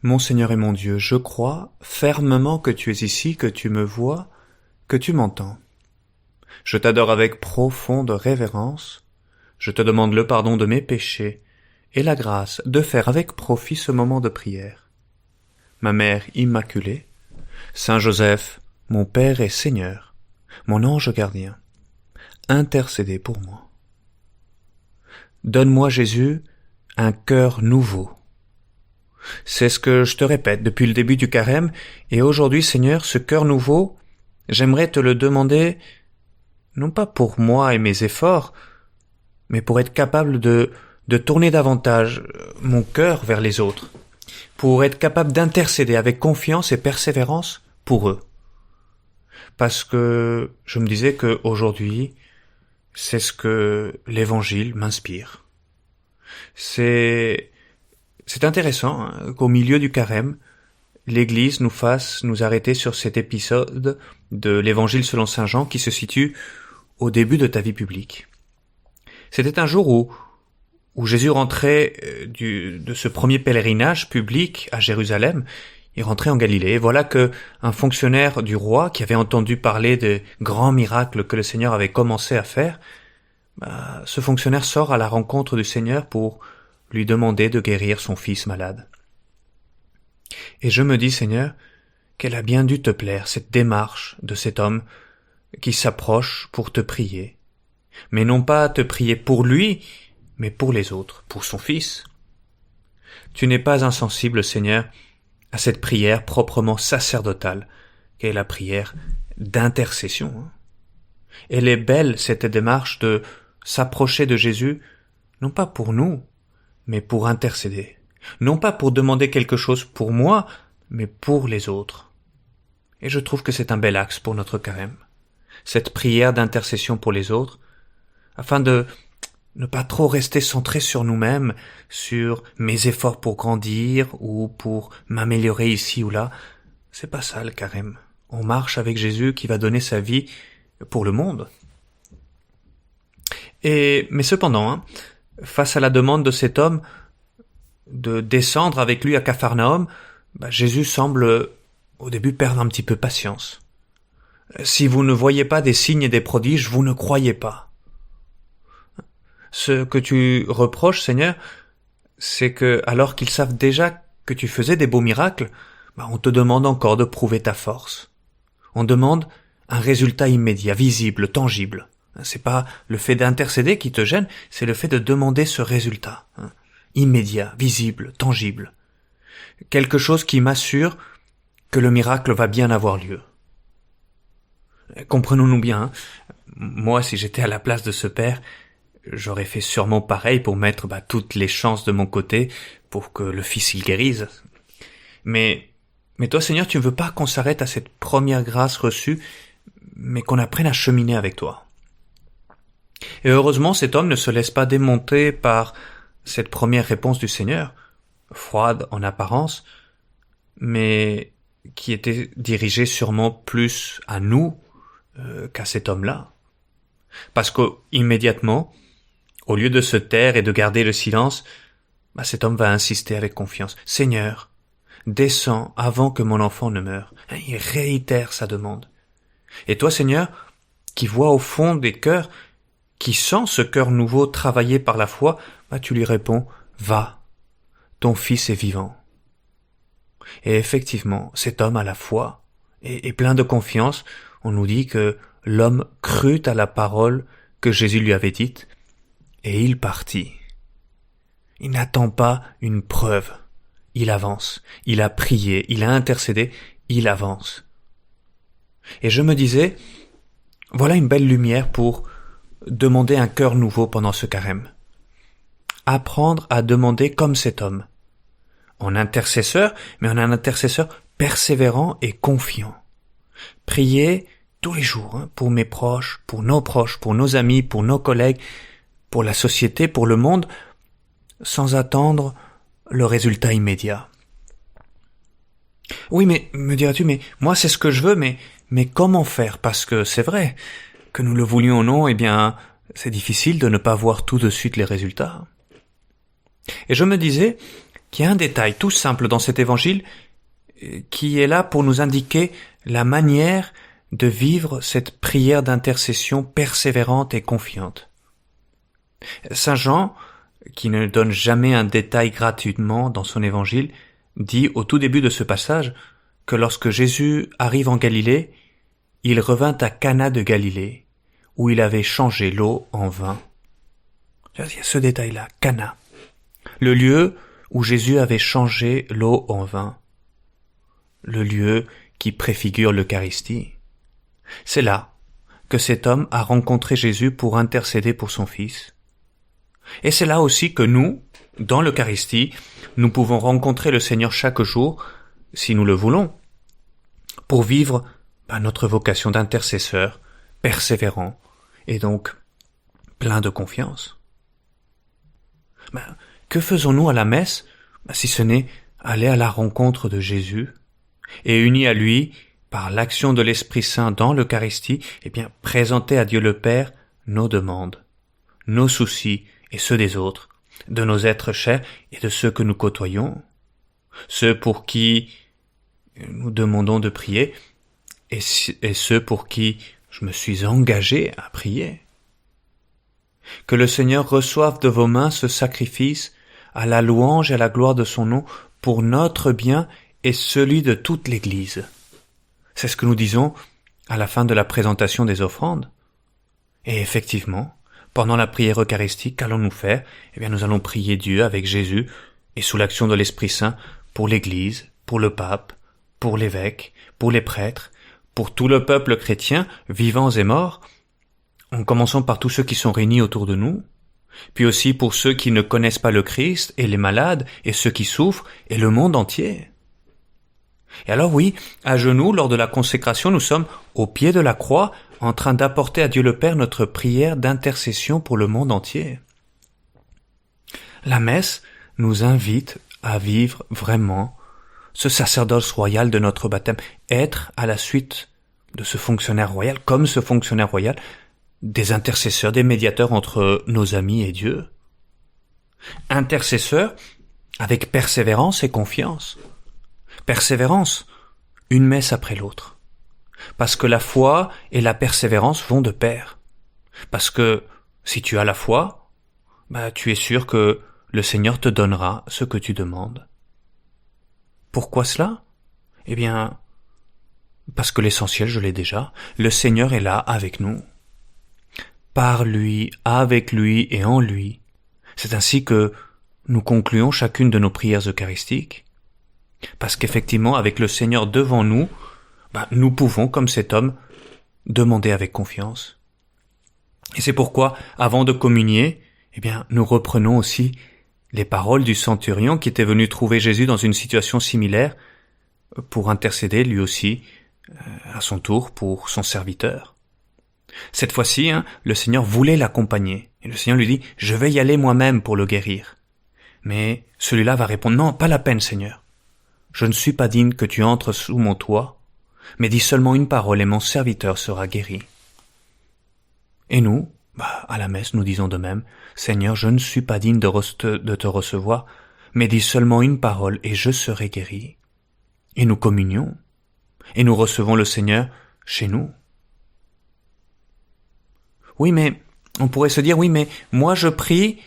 Mon Seigneur et mon Dieu, je crois fermement que tu es ici, que tu me vois, que tu m'entends. Je t'adore avec profonde révérence, je te demande le pardon de mes péchés et la grâce de faire avec profit ce moment de prière. Ma Mère Immaculée, Saint Joseph, mon Père et Seigneur, mon ange gardien, intercédez pour moi. Donne-moi, Jésus, un cœur nouveau. C'est ce que je te répète depuis le début du carême, et aujourd'hui, Seigneur, ce cœur nouveau, j'aimerais te le demander, non pas pour moi et mes efforts, mais pour être capable de tourner davantage mon cœur vers les autres, pour être capable d'intercéder avec confiance et persévérance pour eux. Parce que je me disais qu'aujourd'hui, c'est ce que l'Évangile m'inspire. C'est intéressant qu'au milieu du carême, l'Église nous fasse nous arrêter sur cet épisode de l'Évangile selon saint Jean qui se situe au début de ta vie publique. C'était un jour où Jésus rentrait de ce premier pèlerinage public à Jérusalem. Il rentrait en Galilée. Et voilà que un fonctionnaire du roi qui avait entendu parler des grands miracles que le Seigneur avait commencé à faire, ce fonctionnaire sort à la rencontre du Seigneur pour lui demander de guérir son fils malade. Et je me dis, Seigneur, qu'elle a bien dû te plaire, cette démarche de cet homme qui s'approche pour te prier. Mais non pas te prier pour lui, mais pour les autres, pour son fils. Tu n'es pas insensible, Seigneur, à cette prière proprement sacerdotale, qu'est la prière d'intercession. Elle est belle, cette démarche de s'approcher de Jésus, non pas pour nous, mais pour intercéder. Non pas pour demander quelque chose pour moi, mais pour les autres. Et je trouve que c'est un bel axe pour notre carême. Cette prière d'intercession pour les autres, afin de ne pas trop rester centré sur nous-mêmes, sur mes efforts pour grandir ou pour m'améliorer ici ou là. C'est pas ça le carême. On marche avec Jésus qui va donner sa vie pour le monde. Mais cependant, face à la demande de cet homme de descendre avec lui à Capharnaüm, Jésus semble au début perdre un petit peu patience. Si vous ne voyez pas des signes et des prodiges, vous ne croyez pas. Ce que tu reproches, Seigneur, c'est que, alors qu'ils savent déjà que tu faisais des beaux miracles, on te demande encore de prouver ta force. On demande un résultat immédiat, visible, tangible. C'est pas le fait d'intercéder qui te gêne, c'est le fait de demander ce résultat. Immédiat, visible, tangible. Quelque chose qui m'assure que le miracle va bien avoir lieu. Comprenons-nous bien, moi, si j'étais à la place de ce père, j'aurais fait sûrement pareil pour mettre toutes les chances de mon côté pour que le fils il guérisse. Mais toi, Seigneur, tu ne veux pas qu'on s'arrête à cette première grâce reçue, mais qu'on apprenne à cheminer avec toi. Et heureusement, cet homme ne se laisse pas démonter par cette première réponse du Seigneur, froide en apparence, mais qui était dirigée sûrement plus à nous qu'à cet homme-là. Parce qu'immédiatement, au lieu de se taire et de garder le silence, cet homme va insister avec confiance. « Seigneur, descends avant que mon enfant ne meure. » Il réitère sa demande. Et toi, Seigneur, qui vois au fond des cœurs, qui sent ce cœur nouveau travaillé par la foi, tu lui réponds « Va, ton fils est vivant. » Et effectivement, cet homme a la foi, et plein de confiance, on nous dit que l'homme crut à la parole que Jésus lui avait dite, et il partit. Il n'attend pas une preuve, il avance, il a prié, il a intercédé, il avance. Et je me disais, voilà une belle lumière pour demander un cœur nouveau pendant ce carême. Apprendre à demander comme cet homme, en intercesseur, mais en un intercesseur persévérant et confiant. Prier tous les jours pour mes proches, pour nos amis, pour nos collègues, pour la société, pour le monde, sans attendre le résultat immédiat. Oui, mais, me diras-tu, mais moi c'est ce que je veux, mais comment faire? Parce que c'est vrai, que nous le voulions ou non, c'est difficile de ne pas voir tout de suite les résultats. Et je me disais, qu'il y a un détail tout simple dans cet évangile qui est là pour nous indiquer la manière de vivre cette prière d'intercession persévérante et confiante. Saint Jean, qui ne donne jamais un détail gratuitement dans son évangile, dit au tout début de ce passage que lorsque Jésus arrive en Galilée, il revint à Cana de Galilée, où il avait changé l'eau en vin. Il y a ce détail-là, Cana, le lieu où Jésus avait changé l'eau en vin, le lieu qui préfigure l'Eucharistie. C'est là que cet homme a rencontré Jésus pour intercéder pour son Fils. Et c'est là aussi que nous, dans l'Eucharistie, nous pouvons rencontrer le Seigneur chaque jour, si nous le voulons, pour vivre notre vocation d'intercesseur, persévérant, et donc plein de confiance. Que faisons-nous à la messe, si ce n'est aller à la rencontre de Jésus, et unis à lui, par l'action de l'Esprit Saint dans l'Eucharistie, présenter à Dieu le Père nos demandes, nos soucis et ceux des autres, de nos êtres chers et de ceux que nous côtoyons, ceux pour qui nous demandons de prier et ceux pour qui je me suis engagé à prier. Que le Seigneur reçoive de vos mains ce sacrifice à la louange et à la gloire de son nom pour notre bien et celui de toute l'Église. C'est ce que nous disons à la fin de la présentation des offrandes. Et effectivement, pendant la prière eucharistique, qu'allons-nous faire? Nous allons prier Dieu avec Jésus et sous l'action de l'Esprit Saint pour l'Église, pour le pape, pour l'évêque, pour les prêtres, pour tout le peuple chrétien, vivants et morts, en commençant par tous ceux qui sont réunis autour de nous, puis aussi pour ceux qui ne connaissent pas le Christ, et les malades, et ceux qui souffrent, et le monde entier. Et alors oui, à genoux, lors de la consécration, nous sommes au pied de la croix, en train d'apporter à Dieu le Père notre prière d'intercession pour le monde entier. La messe nous invite à vivre vraiment ce sacerdoce royal de notre baptême, être à la suite de ce fonctionnaire royal, comme ce fonctionnaire royal, des intercesseurs, des médiateurs entre nos amis et Dieu. Intercesseurs avec persévérance et confiance. Persévérance, une messe après l'autre. Parce que la foi et la persévérance vont de pair. Parce que si tu as la foi, tu es sûr que le Seigneur te donnera ce que tu demandes. Pourquoi cela? Parce que l'essentiel, je l'ai déjà, le Seigneur est là avec nous. Par lui, avec lui et en lui. C'est ainsi que nous concluons chacune de nos prières eucharistiques. Parce qu'effectivement, avec le Seigneur devant nous, nous pouvons, comme cet homme, demander avec confiance. Et c'est pourquoi, avant de communier, nous reprenons aussi les paroles du centurion qui était venu trouver Jésus dans une situation similaire pour intercéder lui aussi, à son tour, pour son serviteur. Cette fois-ci, le Seigneur voulait l'accompagner. Et le Seigneur lui dit, « Je vais y aller moi-même pour le guérir. » Mais celui-là va répondre, « Non, pas la peine, Seigneur. Je ne suis pas digne que tu entres sous mon toit, mais dis seulement une parole et mon serviteur sera guéri. » Et nous, à la messe, nous disons de même, « Seigneur, je ne suis pas digne de te recevoir, mais dis seulement une parole et je serai guéri. » Et nous communions, et nous recevons le Seigneur chez nous. Oui, mais on pourrait se dire, oui, mais moi je prie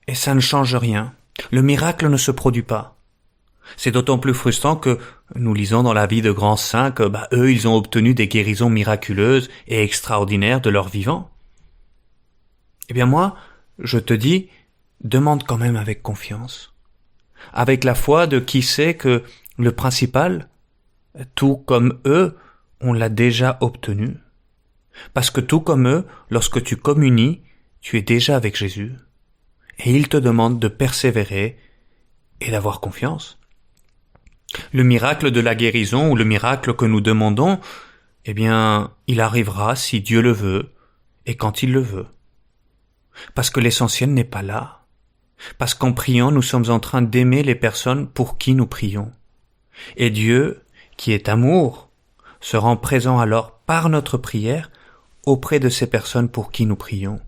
et ça ne change rien. Le miracle ne se produit pas. C'est d'autant plus frustrant que nous lisons dans la vie de grands saints que eux, ils ont obtenu des guérisons miraculeuses et extraordinaires de leur vivant. Moi, je te dis, demande quand même avec confiance. Avec la foi de qui sait que le principal, tout comme eux, on l'a déjà obtenu. Parce que tout comme eux, lorsque tu communies, tu es déjà avec Jésus. Et il te demande de persévérer et d'avoir confiance. Le miracle de la guérison ou le miracle que nous demandons, il arrivera si Dieu le veut et quand il le veut. Parce que l'essentiel n'est pas là. Parce qu'en priant, nous sommes en train d'aimer les personnes pour qui nous prions. Et Dieu, qui est amour, se rend présent alors par notre prière auprès de ces personnes pour qui nous prions.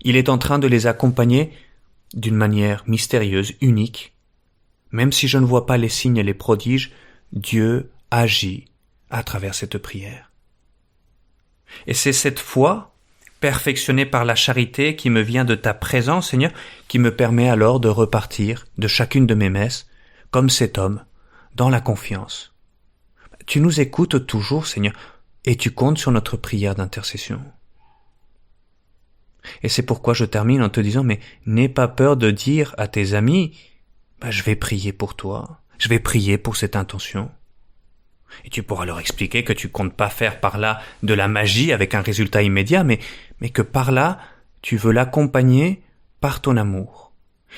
Il est en train de les accompagner d'une manière mystérieuse, unique, Même si je ne vois pas les signes et les prodiges, Dieu agit à travers cette prière. Et c'est cette foi, perfectionnée par la charité qui me vient de ta présence, Seigneur, qui me permet alors de repartir de chacune de mes messes, comme cet homme, dans la confiance. Tu nous écoutes toujours, Seigneur, et tu comptes sur notre prière d'intercession. Et c'est pourquoi je termine en te disant, mais n'aie pas peur de dire à tes amis, je vais prier pour toi, je vais prier pour cette intention. Et tu pourras leur expliquer que tu comptes pas faire par là de la magie avec un résultat immédiat, mais que par là, tu veux l'accompagner par ton amour.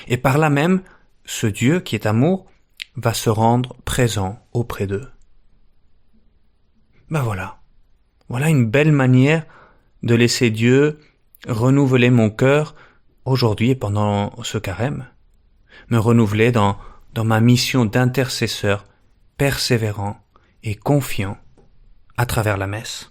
Et par là même, ce Dieu qui est amour va se rendre présent auprès d'eux. Voilà. Voilà une belle manière de laisser Dieu renouveler mon cœur aujourd'hui et pendant ce carême. Me renouveler dans ma mission d'intercesseur persévérant et confiant à travers la messe.